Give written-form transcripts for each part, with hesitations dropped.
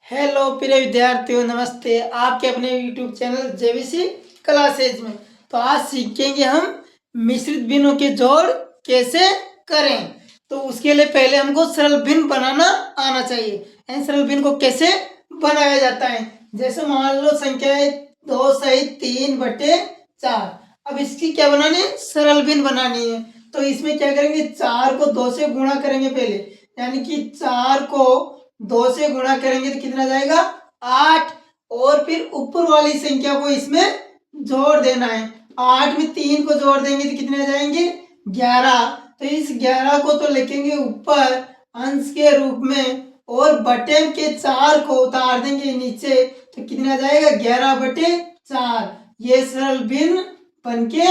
Hello प्रिय विद्यार्थियों, नमस्ते। आपके अपने यूट्यूब चैनल जेवीसी क्लासेज में तो आज सीखेंगे हम मिश्रित भिन्नों के जोड़ कैसे करें। तो उसके लिए पहले हमको सरल भिन्न बनाना आना चाहिए। इन सरल भिन्न को कैसे बनाया जाता है, जैसे मान लो संख्या है 2/3/4। अब इसकी क्या बनानी है, सरल भिन्न बनानी है। तो इसमें क्या करेंगे, 4 को 2 से गुणा करेंगे पहले, यानी कि 4 को 2 से गुणा करेंगे तो कितना जाएगा 8। और फिर ऊपर वाली संख्या को इसमें जोड़ देना है। 8 में 3 को जोड़ देंगे तो कितने जाएंगे 11। तो इस 11 को तो लिखेंगे ऊपर अंश के रूप में, और बटे के 4 को उतार देंगे नीचे तो कितना जाएगा 11/4। ये सरल भिन्न बन के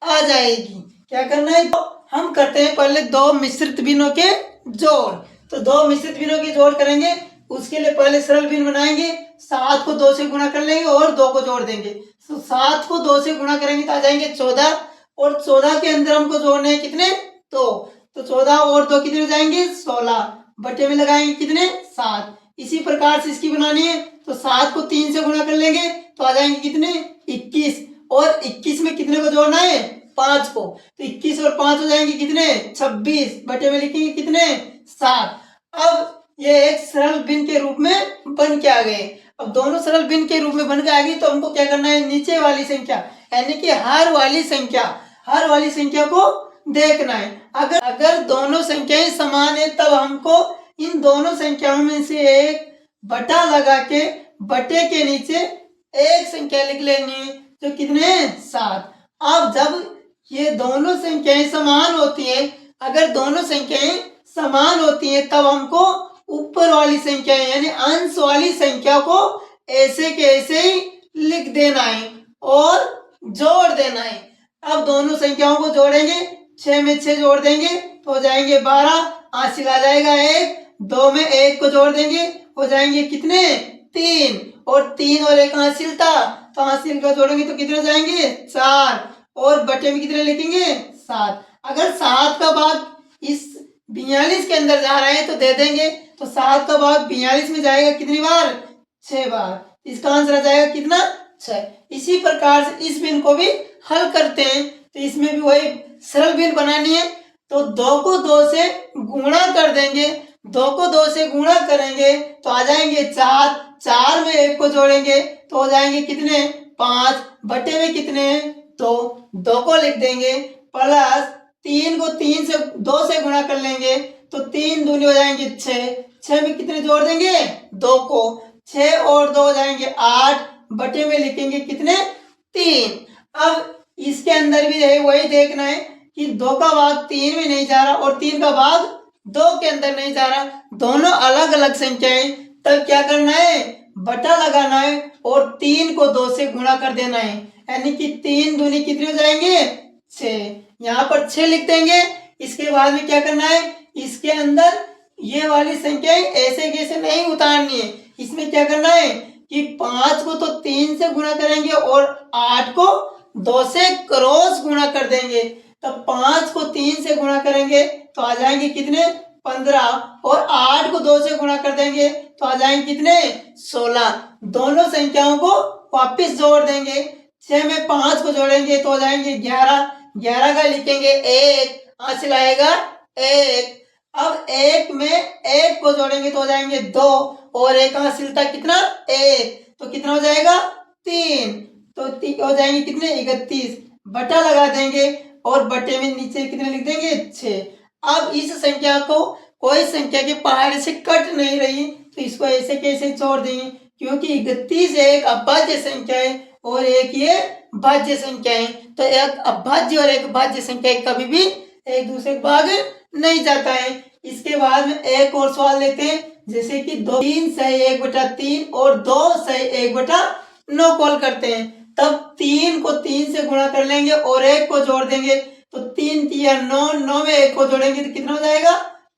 आ जाएगी। क्या करना है, तो हम करते हैं पहले दो मिश्रित भिन्नों के जोड़। तो दो मिश्रित भिन्नों के जोड़ करेंगे, उसके लिए पहले सरल भिन्न बनाएंगे। 7 को 2 से गुणा कर लेंगे और 2 को जोड़ देंगे। तो 7 को 2 से गुणा करेंगे तो आ जाएंगे 14, और 14 के अंदर हमको जोड़ने हैं कितने 2। तो 14 और 2 कितने जाएंगे 16, बटे में लगाएंगे कितने 7। इसी प्रकार से इसकी बनानी है, तो 7 को 3 से गुणा कर लेंगे तो आ जाएंगे कितने 21, और 21 में कितने को जोड़ना है 5 को। तो 21 और 5 हो जाएंगे कितने 26, बटे में लिखेंगे कितने 7। अब ये एक सरल भिन्न के रूप में बन के आ गए। अब दोनों सरल भिन्न के रूप में बन के आ गई, तो हमको क्या करना है, नीचे वाली संख्या यानी कि हर वाली संख्या को देखना है। अगर दोनों संख्याएं समान है तब हमको इन दोनों संख्याओं में से एक बटा लगा के बटे के नीचे एक संख्या लिख लेनी है, जो कितने 7। अब जब ये दोनों संख्याएं समान होती है, अगर दोनों संख्याएं समान होती है तब हमको ऊपर वाली संख्या यानी अंश वाली संख्या को ऐसे के ऐसे ही लिख देना है और जोड़ देना है। अब दोनों संख्याओं को जोड़ेंगे, 6 में 6 जोड़ देंगे तो हो जाएंगे 12, हासिल आ जाएगा 1। 2 में 1 को जोड़ देंगे हो जाएंगे कितने 3, और 3 और 1 हासिल था, तो हासिल का जोड़ेंगे तो कितने जाएंगे 4, और बटे में कितने लिखेंगे 7। अगर 7 का भाग इस 42 के अंदर जा रहा है तो दे देंगे, तो 7 का भाग 42 में जाएगा कितनी बार 6 बार। इसका आंसर आ जाएगा कितना 6। इसी प्रकार से इस भिन्न को भी हल करते हैं। तो इसमें भी वही सरल भिन्न बनानी है, तो 2 को 2 से गुणा कर देंगे। 2 को 2 से गुणा करेंगे तो आ जाएंगे 4। 4 में 1 को जोड़ेंगे तो हो जाएंगे कितने 5, बटे में कितने 2। 2 को लिख देंगे प्लस 3 को 3 से 2 से गुणा कर लेंगे तो 3 दूनी हो जाएंगे 6। 6 में कितने जोड़ देंगे 2 को, 6 और 2 हो जाएंगे 8, बटे में लिखेंगे कितने 3। अब इसके अंदर भी है वही देखना है कि 2 का भाग 3 में नहीं जा रहा और 3 का भाग 2 के अंदर नहीं जा रहा, दोनों अलग अलग संख्याएं। तब क्या करना है, बटा लगाना है और 3 को 2 से गुणा कर देना है, यानी कि 3 दूनी कितने हो जाएंगे 6। यहाँ पर 6 लिख देंगे। इसके बाद में क्या करना है, इसके अंदर ये वाली संख्याएं ऐसे कैसे नहीं उतारनी है। इसमें क्या करना है कि 5 को तो 3 से गुणा करेंगे और 8 को 2 से क्रॉस गुणा कर देंगे। तब 5 को 3 से गुणा करेंगे तो आ जाएंगे कितने 15, और 8 को 2 से गुणा कर देंगे तो आ जाएंगे कितने 16। दोनों संख्याओं को वापस जोड़ देंगे। 6 में 5 को जोड़ेंगे तो हो जाएंगे 11। 11 का लिखेंगे 1, हासिल आएगा 1। अब 1 में 1 को जोड़ेंगे तो हो जाएंगे 2, और 1 हासिल था कितना 1, तो कितना हो जाएगा 3, तो हो जाएंगे कितने 31। बटा लगा देंगे और बटे में नीचे कितने लिख देंगे 6। अब इस संख्या को कोई संख्या के पहाड़ से कट नहीं रही तो इसको ऐसे कैसे जोड़ देंगे, क्योंकि 31 एक अभाज्य संख्या है और एक ये भाज्य संख्या है। तो एक अभाज्य और एक भाज्य संख्या कभी भी एक दूसरे के भाग नहीं जाता है। इसके बाद में एक और सवाल लेते हैं, जैसे कि 3 सही 1/3 और 2 सही 1/9 कॉल करते हैं। तब 3 को 3 से गुणा कर लेंगे और 1 को जोड़ देंगे तो 3 3 9, 9 में 1 को जोड़ेंगे तो कितना हो जाएगा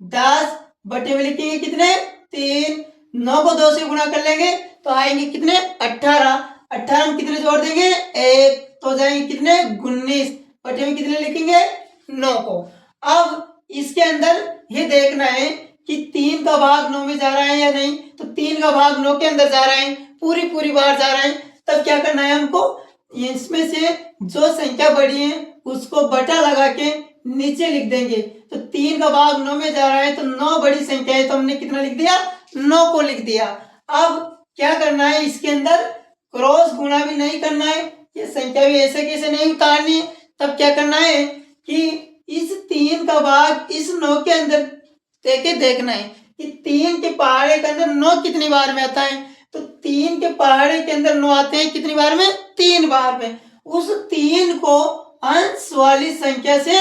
10, बटे में लिखेंगे कितने 3। 9 को 2 से गुणा कर लेंगे तो आएंगे कितने 18। 18 में कितने जोड़ देंगे 1, तो हो जाएंगे कितने 19, बटे में कितने लिखेंगे 9 को। अब इसके अंदर ये देखना है कि 3 का भाग 9 में जा रहा है या नहीं। तो 3 का भाग 9 के अंदर जा रहा है, पूरी बार जा रहा है। तब क्या करना है हमको, इसमें से जो संख्या बड़ी है उसको बटा लगा के नीचे लिख देंगे। तो 3 का भाग 9 में जा रहा है, तो 9 बड़ी संख्या है, तो हमने कितना लिख दिया, 9 को लिख दिया। अब क्या करना है, इसके अंदर क्रॉस गुणा भी नहीं करना है, ये संख्या भी ऐसे कैसे नहीं उतारनी है। तब क्या करना है कि इस 3 का भाग इस 9 के अंदर देके देखना है कि 3 के पहाड़े के अंदर 9 कितनी बार में आता है। तो 3 के पहाड़े के अंदर 9 आते हैं कितनी बार में, 3 बार में। उस 3 को अंश वाली संख्या से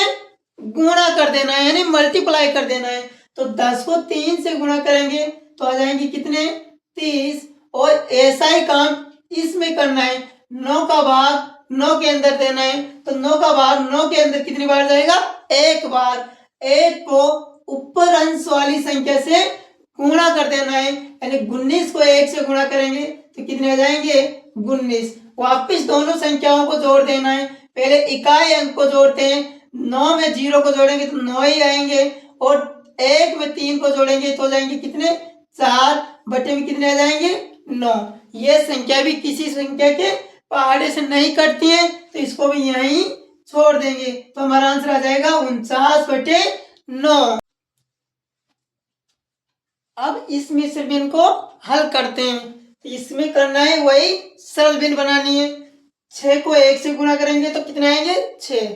गुणा कर देना है, यानी मल्टीप्लाई कर देना है। तो 10 को 3 से गुणा करेंगे तो आ जाएंगे कितने, 30। और ऐसा ही काम इसमें करना है, 9 का भाग 9 के अंदर देना है, तो 9 का भाग 9 के अंदर कितनी बार जाएगा, 1 बार। 1 को ऊपर अंश वाली संख्या से गुणा कर देना है, यानी 19 को 1 से गुणा करेंगे तो कितने आ जाएंगे, 19। वापिस दोनों संख्याओं को जोड़ देना है। पहले इकाई अंक को जोड़ते हैं, 9 में 0 को जोड़ेंगे तो 9 ही आएंगे, और 1 में 3 को जोड़ेंगे तो जाएंगे कितने, 4 बटे में कितने आ जाएंगे, 9। ये संख्या भी किसी संख्या के पहाड़े से नहीं कटती है, तो इसको भी यहीं छोड़ देंगे, तो हमारा आंसर आ जाएगा 49/9। अब इस मिश्र भिन्न को हल करते हैं। तो इसमें करना है वही सरल भिन्न बनानी है। 6 को 1 से गुणा करेंगे तो कितने आएंगे, 6।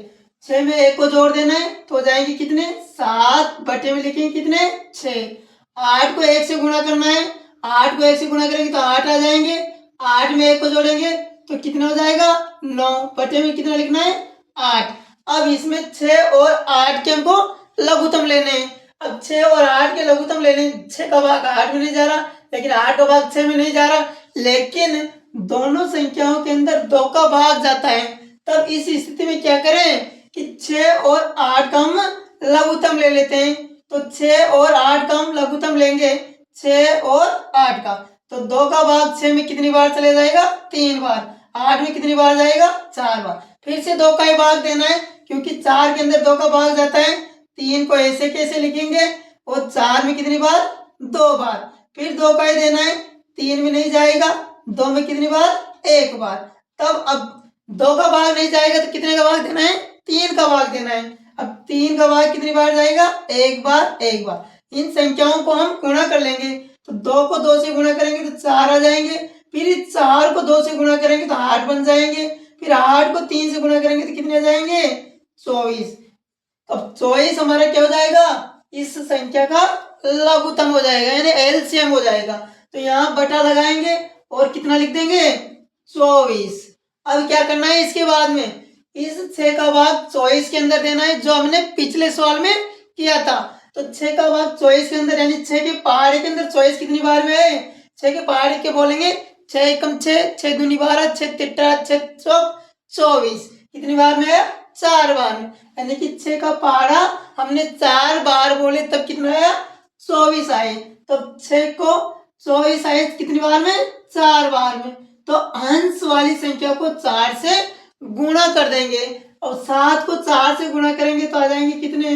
6 में 1 को जोड़ देना है तो जाएंगे कितने, 7 बटे में लिखेंगे कितने, 6। 8 को 1 से गुणा करना है, 8 को 1 से गुणा करेंगे तो 8 आ जाएंगे। 8 में 1 को जोड़ेंगे तो कितना हो जाएगा, 9 बटे में कितना लिखना है, 8। अब इसमें 6 और 8 के हमको लघुत्तम लेने हैं। अब 6 और 8 के लघुत्तम लेने, 6 का भाग 8 में नहीं जा रहा, लेकिन 8 का भाग 6 में नहीं जा रहा, लेकिन दोनों संख्याओं के अंदर 2 का भाग जाता है। तब इस स्थिति में क्या करें कि 6 और 8 का हम लघुत्तम ले लेते हैं। तो 6 और 8 का हम लघुत्तम लेंगे, 6 और 8 का, तो 2 का भाग 6 में कितनी बार चले जाएगा, 3 बार। 8 में कितनी बार जाएगा, 4 बार। फिर से 2 का ही भाग देना है, क्योंकि 4 के अंदर 2 का भाग जाता है। 3 को ऐसे कैसे लिखेंगे, और 4 में कितनी बार, 2 बार। फिर 2 का ही देना है, 3 में नहीं जाएगा, 2 में कितनी बार, 1 बार। तब अब 2 का भाग नहीं जाएगा तो कितने का भाग देना है, 3 का भाग देना है। अब 3 का भाग कितनी बार जाएगा, 1 बार, 1 बार। इन संख्याओं को हम गुणा कर लेंगे, तो 2 को 2 से गुणा करेंगे तो 4 आ जाएंगे। फिर 4 को 2 से गुणा करेंगे तो 8 बन जाएंगे। फिर 8 को 3 से गुणा करेंगे तो कितने आ जाएंगे, 24। अब 24 हमारा क्या हो जाएगा, इस संख्या का लघुत्तम हो जाएगा, यानी एलसीएम हो जाएगा। तो यहाँ बटा लगाएंगे और कितना लिख देंगे, 24। अब क्या करना है, इसके बाद में इस 6 का भाग 24 के अंदर देना है, जो हमने पिछले सवाल में किया था। तो 6 का भाग 24 के अंदर, यानी 6 के पहाड़े के अंदर 24 कितनी बार में है, 6 के पहाड़े के बोलेंगे 6 एकम 6, 6 दूनी 12, 6 तिट्टा 6 चौक 24। कितनी बार में है, 4 बार में। यानी कि 6 का पहाड़ा हमने 4 बार बोले तब कितना आया, 24 आए। तो 6 को 24 आए कितनी बार में, 4 बार में। तो अंश वाली संख्या को 4 से गुणा कर देंगे, और 7 को 4 से गुणा करेंगे तो आ जाएंगे कितने,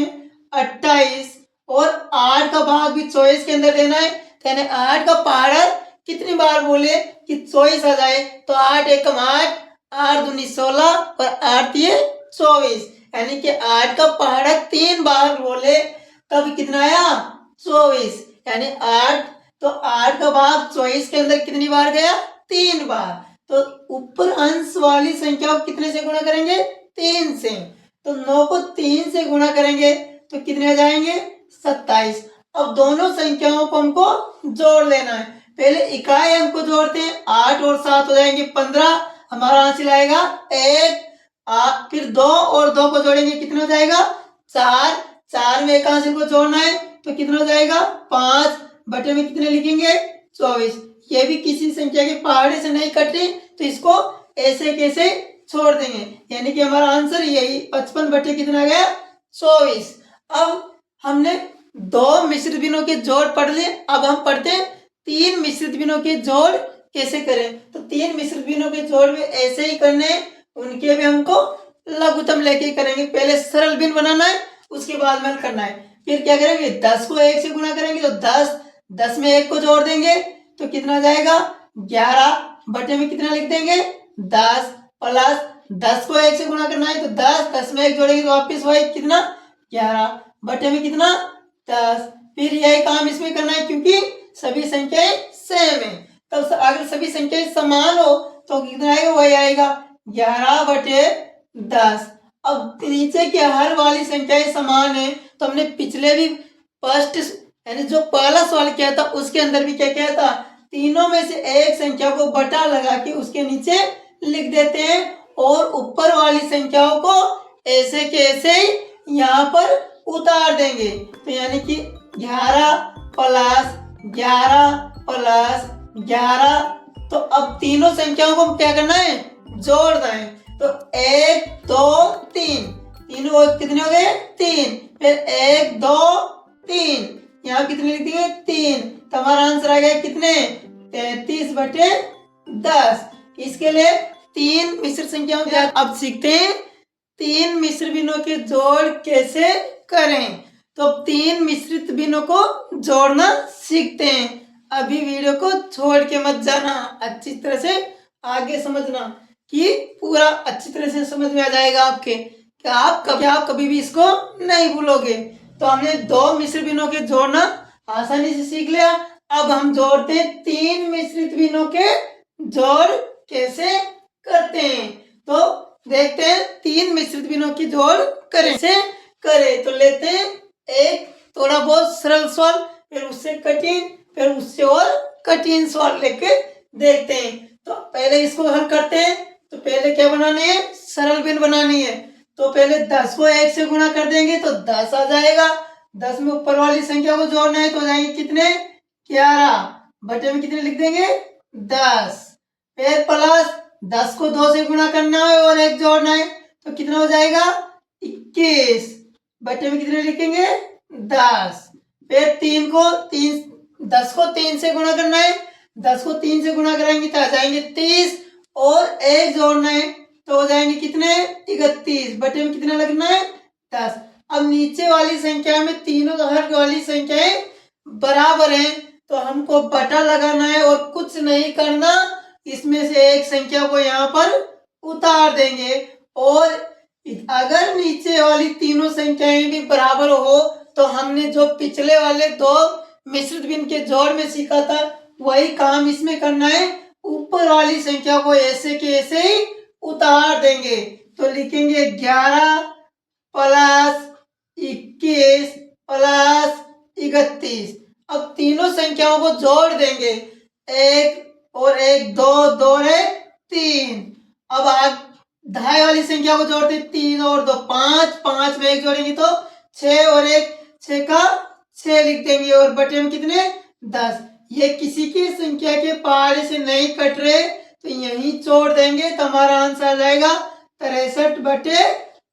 28। और 8 का भाग भी 24 के अंदर देना है, यानी 8 का पहाड़ा कितनी बार बोले कि 24 आ जाए। तो 8 एकम 8, 8 दूनी 16 और 8 ये 24, यानी कि 8 का पहाड़ा 3 बार बोले तब कितना आया, 24। यानी 8, तो 8 का भाग 24 के अंदर कितनी बार गया, 3 बार। तो ऊपर अंश वाली संख्या को कितने से गुणा करेंगे, 3 से। तो 9 को 3 से गुणा करेंगे तो कितने आ जाएंगे, 27। अब दोनों संख्याओं को हमको जोड़ लेना है। पहले इकाई अंक को जोड़ते हैं, 8 और 7 हो जाएंगे 15, हमारा आंसर आएगा 1। फिर 2 और 2 को जोड़ेंगे कितना हो जाएगा, 4। 4 में एक अंक को जोड़ना है तो कितना हो जाएगा, 5 बटे में कितने लिखेंगे, 24। ये भी किसी संख्या के पहाड़े से नहीं कटे, तो इसको ऐसे कैसे छोड़ देंगे, यानी कि हमारा आंसर यही 55 बटे कितना गया, 24। अब हमने 2 मिश्रित भिन्नों के जोड़ पढ़ लिए, अब हम पढ़ते हैं 3 मिश्रित भिन्नों के जोड़ कैसे करें। तो 3 मिश्रित भिन्नों के जोड़ में ऐसे ही करने, उनके भी हमको लघुत्तम लेके करेंगे। पहले सरल भिन्न बनाना है, उसके बाद में करना है। फिर क्या करेंगे, 10 को 1 से गुणा करेंगे तो 10 10 में 1 को जोड़ देंगे तो कितना आ जाएगा 11 बटे में कितना लिख देंगे 10 प्लस 10 को 1 से गुणा करना है तो 10 में 1 जोड़ेंगे तो वापिस वही कितना 11 बटे में कितना 10। फिर यही काम इसमें करना है क्योंकि सभी संख्याएं सेम है। तो अगर सभी संख्याएं समान हो तो कितना आएगा वही आएगा 11 बटे 10। अब नीचे की हर वाली संख्याएं समान है तो हमने पिछले भी फर्स्ट यानी जो पहला सवाल किया था उसके अंदर भी क्या किया था, तीनों में से एक संख्या को बटा लगा के उसके नीचे लिख देते हैं और ऊपर वाली संख्याओं को ऐसे के ऐसे ही यहाँ पर उतार देंगे। तो यानी कि 11 प्लस 11 प्लस 11। तो अब तीनों संख्याओं को क्या करना है जोड़ना है। तो 1 2 3 तीनों कितने हो गए 3, फिर 1 2 3 यहाँ कितने लिख दिए 3। तो हमारा आंसर आ गया कितने 33 बटे 10। इसके लिए 3 मिश्र संख्याओं के अब सीखते हैं 3 मिश्र भिन्नों के जोड़ कैसे करें। तो 3 मिश्रित भिन्नों को जोड़ना सीखते हैं। अभी वीडियो को छोड़ के मत जाना, अच्छी तरह से आगे समझना कि पूरा अच्छी तरह से समझ में आ जाएगा आपके कि आप कभी भी इसको नहीं भूलोगे। तो हमने 2 मिश्र भिन्नों के जोड़ना आसानी से सीख लिया। अब हम जोड़ते हैं 3 मिश्रित भिन्नों के जोड़ कैसे करते हैं। तो देखते हैं 3 मिश्रित भिन्नों की जोड़ कैसे करें। तो लेते हैं एक थोड़ा बहुत सरल सवाल, फिर उससे कठिन, फिर उससे और कठिन सवाल लेके देखते हैं। तो पहले इसको हल करते हैं। तो पहले क्या बनानी है सरल भिन्न बनानी है। तो पहले 10 को 1 से गुणा कर देंगे तो 10 आ जाएगा। 10 में ऊपर वाली संख्या को जोड़ना है तो जाएंगे कितने 11 बटे में कितने लिख देंगे 10। फिर प्लस 10 को 2 से गुणा करना है और 1 जोड़ना है तो कितना हो जाएगा 21 बटे में कितने लिखेंगे 10। फिर 10 को 3 से गुणा करना है, 10 को 3 से गुणा कराएंगे तो आ जाएंगे 30 और 1 जोड़ना है तो हो जाएंगे कितने 31 बटे में कितना लगना है 10। अब नीचे वाली संख्या में तीनों हर वाली संख्याएं बराबर हैं तो हमको बटा लगाना है और कुछ नहीं करना। इसमें से एक संख्या को यहाँ पर उतार देंगे और अगर नीचे वाली तीनों संख्याएं भी बराबर हो तो हमने जो पिछले वाले 2 मिश्रित भिन्न के जोड़ में सीखा था वही काम इसमें करना है। ऊपर वाली संख्या को ऐसे के ऐसे ही उतार देंगे तो लिखेंगे 11 प्लस 21 प्लस 31। अब तीनों संख्याओं को जोड़ देंगे 1 और 1 2 2 है 3। अब आज ढाई वाली संख्या को जोड़ते 3 और 2 5, 5 में 1 जोड़ेंगे तो 6 और 1 6 का 6 लिख देंगे और बटे में कितने 10। ये किसी की संख्या के पहाड़े से नहीं कट रहे तो यहीं छोड़ देंगे तो हमारा आंसर आ जाएगा 63 बटे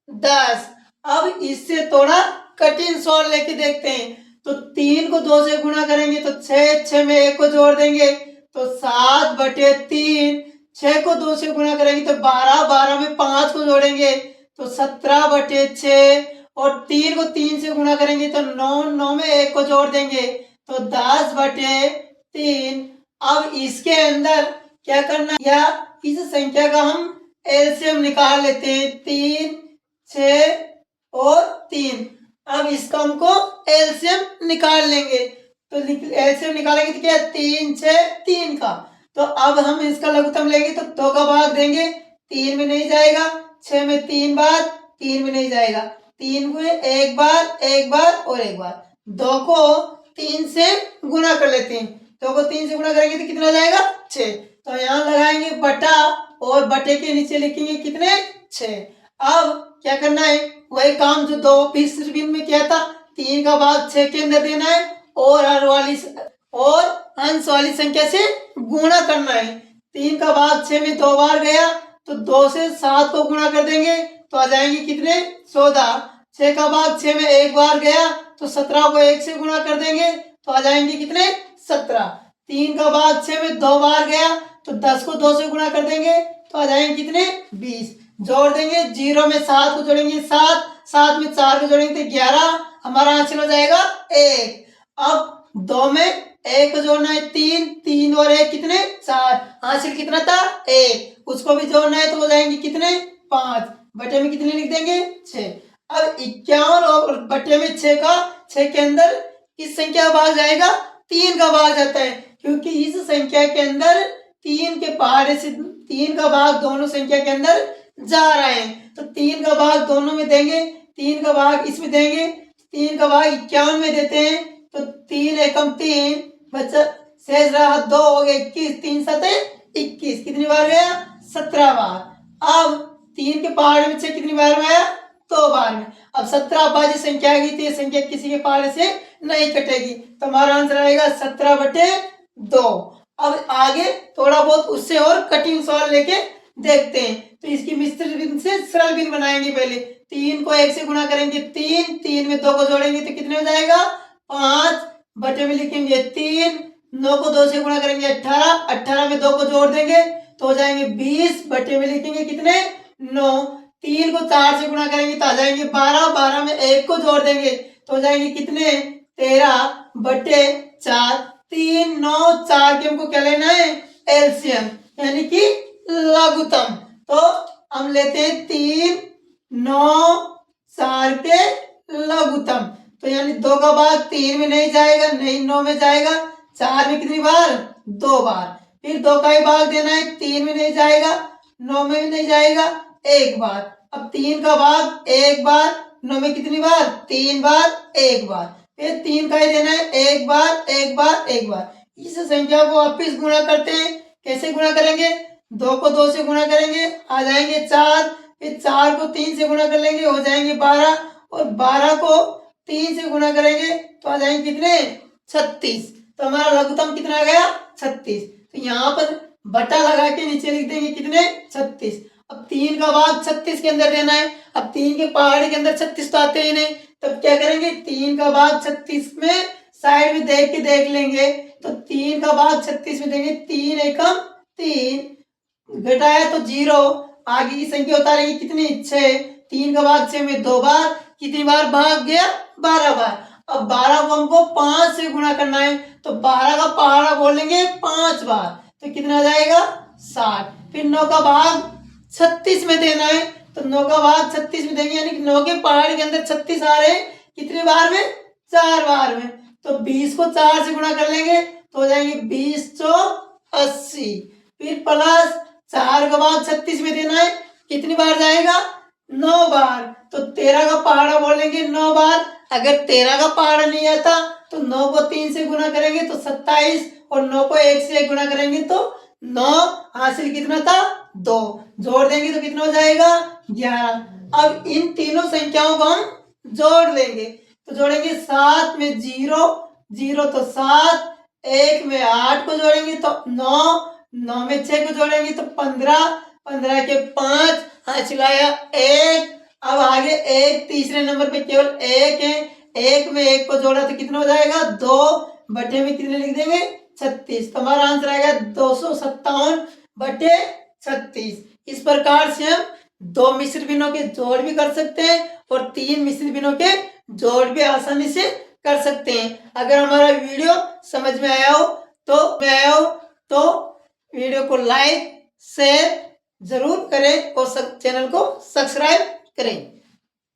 10। अब इससे थोड़ा कठिन सवाल लेके देखते हैं। तो 3 को 2 से गुणा करेंगे तो 6 में 1 को जोड़ देंगे तो 7 बटे 3। 6 को 2 से गुणा करेंगे तो 12 में 5 को जोड़ेंगे तो 17 बटे 6 और 3 को 3 से गुणा करेंगे तो 9 में 1 को जोड़ देंगे तो 10 बटे 3। अब इसके अंदर क्या करना है या इस संख्या का हम एलसीएम निकाल लेते हैं 3 6 और 3। अब इसका हमको एलसीएम निकाल लेंगे तो एलसीएम निकालेंगे तो क्या 3 6 3 का। तो अब हम इसका लघुत्तम लेंगे तो 2 का भाग देंगे 3 में नहीं जाएगा, 6 में 3 बार 3 में नहीं जाएगा, 3 को एक बार और एक बार। 2 को 3 से गुणा कर लेते हैं, 2 को 3 से गुणा करेंगे तो कितना जाएगा 6। तो यहाँ लगाएंगे बटा और बटे के नीचे लिखेंगे कितने 6। अब क्या करना है वही काम जो 2 मिश्र भिन्न में किया था 3 का भाग 6 के अंदर देना है और अंश वाली संख्या से गुणा करना है। 3 का भाग 6 में 2 बार गया तो 2 से 7 को गुणा कर देंगे तो आ जाएंगे कितने 14। 6 का भाग 6 में 1 बार गया तो 17 को 1 से गुणा कर देंगे तो आ जाएंगे कितने 17। 3 का भाग 6 में 2 बार गया तो 10 को 2 से गुणा कर देंगे तो आ जाएंगे कितने 20। जोड़ देंगे 0 में 7 को जोड़ेंगे 7, 7 में 4 को जोड़ेंगे तो 11, हमारा आंसर हो जाएगा 1। अब 2 में एक को जोड़ना है 3, 3 और 1 कितने 4, हासिल कितना था 1, उसको भी जोड़ना है तो हो जाएंगे कितने 5, बटे में कितने लिख देंगे 6। अब 51 और बटे में 6 का 6 के अंदर किस संख्या का भाग जाएगा 3 का भाग जाता है, क्योंकि इस संख्या के अंदर 3 के पहाड़े से 3 का भाग दोनों संख्या के अंदर जा रहा है, तो 3 का भाग दोनों में देंगे, 3 का भाग इसमें देंगे, 3 का भाग 51 में देते हैं, तो 3 एकम 3 बचा, शेष रहा 2 हो गए 21, 3 सते 21, कितनी बार गया 17 बार। अब 3 के पहाड़े में 6 कितनी बार में आया 2 बार में। अब 17 अभाज्य संख्या आ गई थी, संख्या किसी के पहाड़े से नहीं कटेगी, तो हमारा आंसर आएगा 17/2। अब आगे थोड़ा बहुत उससे और कठिन सवाल लेके देखते हैं। तो इसकी मिश्रित भिन्न से सरल भिन्न बनाएंगे। पहले 3 को 1 से गुणा करेंगे 3, 3 में 2 को जोड़ेंगे तो कितने हो जाएगा 5, बटे में लिखेंगे 3, 9 को 2 से गुणा करेंगे 18, 18 में 2 को जोड़ देंगे तो हो जाएंगे 20, बटे में लिखेंगे कितने 9, 3 को 4 से गुणा करेंगे तो आ जाएंगे 12, 12 में 1 को जोड़ देंगे तो हो जाएंगे कितने 13, बटे 4, 3, 9, 4 के हमको क्या लेना है एलसीएम, यानी कि लघुत्तम। तो हम लेते हैं 3, 9, 4 के लघुत्तम, तो यानी 2 का भाग 3 में नहीं जाएगा, नहीं 9 में जाएगा, 4 में कितनी बार 2 बार, फिर 2 का ही भाग देना है, 3 में नहीं जाएगा, 9 में भी नहीं जाएगा, 1 बार। अब 3 का भाग 1 बार, 9 में कितनी बार 3 बार, 1 बार, फिर 3 का ही देना है 1 बार, 1 बार, 1 बार। इस संख्या को वापिस गुणा करते हैं। कैसे गुणा करेंगे 2 को 2 से गुणा करेंगे आ जाएंगे 4, फिर 4 को 3 से गुणा कर लेंगे हो जाएंगे 12, और 12 को 3 से गुणा करेंगे तो आ जाएंगे कितने 36। तो हमारा लघुत्तम कितना आ गया 36। तो यहाँ पर बटा लगा के नीचे लिख देंगे कितने 36। अब 3 का भाग 36 के अंदर देना है, अब 3 के पहाड़ी के अंदर 36 तो आते ही नहीं, तब क्या करेंगे 3 का भाग 36 में साइड में देख के देख लेंगे, तो 3 का भाग 36 में देंगे 3 एकम 3, घटाया तो 0, आगे की संख्या उतारेंगे कितनी 6, 3 का भाग 6 में 2 बार, कितनी बार भाग गया 12 बार। अब 12 को हमको 5 से गुणा करना है, तो 12 का पहाड़ा बोलेंगे 5 बार, तो कितना जाएगा 60, फिर 9 का भाग 36 में देना है, तो 9 का भाग 36 में देंगे, यानी कि 9 के पहाड़ के अंदर 36 आ रहे हैं, कितने बार में 4 बार में, तो 20 को 4 से गुणा कर लेंगे तो हो जाएंगे 20 चौक 80, फिर प्लस 4 का भाग 36 में देना है, कितनी बार जाएगा 9 बार, तो 13 का पहाड़ा बोलेंगे 9 बार। अगर 13 का पहाड़ा नहीं आता तो 9 को 3 से गुणा करेंगे तो 27, और 9 को 1 से गुणा करेंगे तो 9, हासिल कितना था 2, जोड़ देंगे तो कितना हो जाएगा 11। अब इन तीनों संख्याओं को हम जोड़ लेंगे, तो जोड़ेंगे 7 में 0, 0 तो 7, 1 में 8 को जोड़ेंगे तो 9, 9 में 6 को जोड़ेंगे तो 15, 15 के 5, हासिल आया 1। अब आगे 1 तीसरे नंबर पे केवल 1 है, 1 में 1 को जोड़ा तो कितना हो जाएगा 2, बटे में कितने लिख देंगे 36, तो हमारा आंसर आएगा 257/36। इस प्रकार से हम 2 मिश्र भिन्नों के जोड़ भी कर सकते हैं और 3 मिश्र भिन्नों के जोड़ भी आसानी से कर सकते हैं। अगर हमारा वीडियो समझ में आया हो तो वीडियो को लाइक शेयर जरूर करें और चैनल को सब्सक्राइब करें।